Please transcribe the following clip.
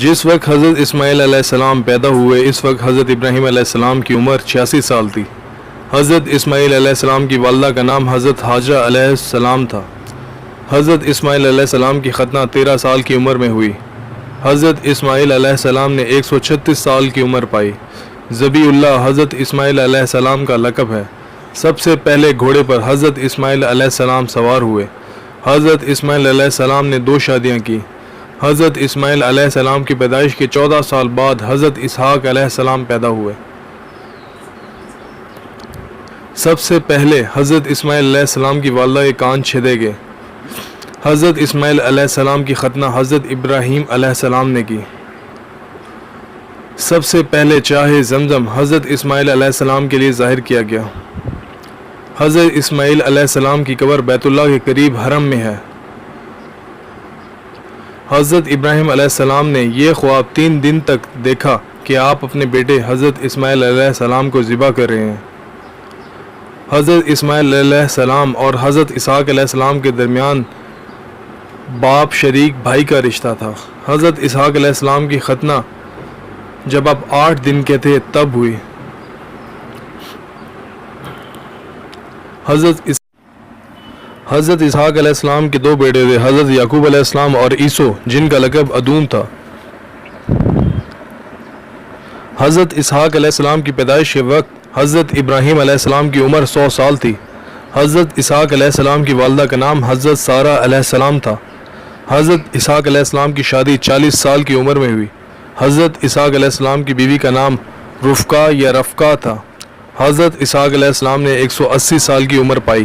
جس وقت حضرت اسماعیل علیہ السلام پیدا ہوئے اس وقت حضرت ابراہیم علیہ السلام کی عمر 86 سال تھی۔ حضرت اسماعیل علیہ السلام کی والدہ کا نام حضرت حاجرہ علیہ السلام تھا۔ حضرت اسماعیل علیہ السلام کی ختنہ 13 سال کی عمر میں ہوئی۔ حضرت اسماعیل علیہ السلام نے 136 سال کی عمر پائی۔ ذبیح اللہ حضرت اسماعیل علیہ السلام کا لقب ہے۔ سب سے پہلے گھوڑے پر حضرت اسماعیل علیہ السلام سوار ہوئے۔ حضرت اسماعیل علیہ السلام نے 2 شادیاں کی۔ حضرت اسماعیل علیہ السلام کی پیدائش کے 14 سال بعد حضرت اسحاق علیہ السلام پیدا ہوئے۔ سب سے پہلے حضرت اسماعیل علیہ السلام کی والدہ کے کان چھیدے گئے۔ حضرت اسماعیل علیہ السلام کی ختنہ حضرت ابراہیم علیہ السلام نے کی۔ سب سے پہلے چاہے زمزم حضرت اسماعیل علیہ السلام کے لیے ظاہر کیا گیا۔ حضرت اسماعیل علیہ السلام کی قبر بیت اللہ کے قریب حرم میں ہے۔ حضرت ابراہیم علیہ السلام نے یہ خواب 3 دن تک دیکھا کہ آپ اپنے بیٹے حضرت اسماعیل علیہ السلام کو ذبح کر رہے ہیں۔ حضرت اسماعیل علیہ السلام اور حضرت اسحاق علیہ السلام کے درمیان باپ شریک بھائی کا رشتہ تھا۔ حضرت اسحاق علیہ السلام کی ختنہ جب آپ 8 دن کے تھے تب ہوئی۔ حضرت اسحاق علیہ السلام کے 2 بیٹے تھے، حضرت یعقوب علیہ السلام اور عیسو جن کا لقب ادوم تھا۔ حضرت اسحاق علیہ السلام کی پیدائش کے وقت حضرت ابراہیم علیہ السلام کی عمر 100 سال تھی۔ حضرت اسحاق علیہ السلام کی والدہ کا نام حضرت سارہ علیہ السلام تھا۔ حضرت اسحاق علیہ السلام کی شادی 40 سال کی عمر میں ہوئی۔ حضرت اسحاق علیہ السلام کی بیوی کا نام رفقہ یا رفقہ تھا۔ حضرت اسحاق علیہ السلام نے 180 سال کی عمر پائی۔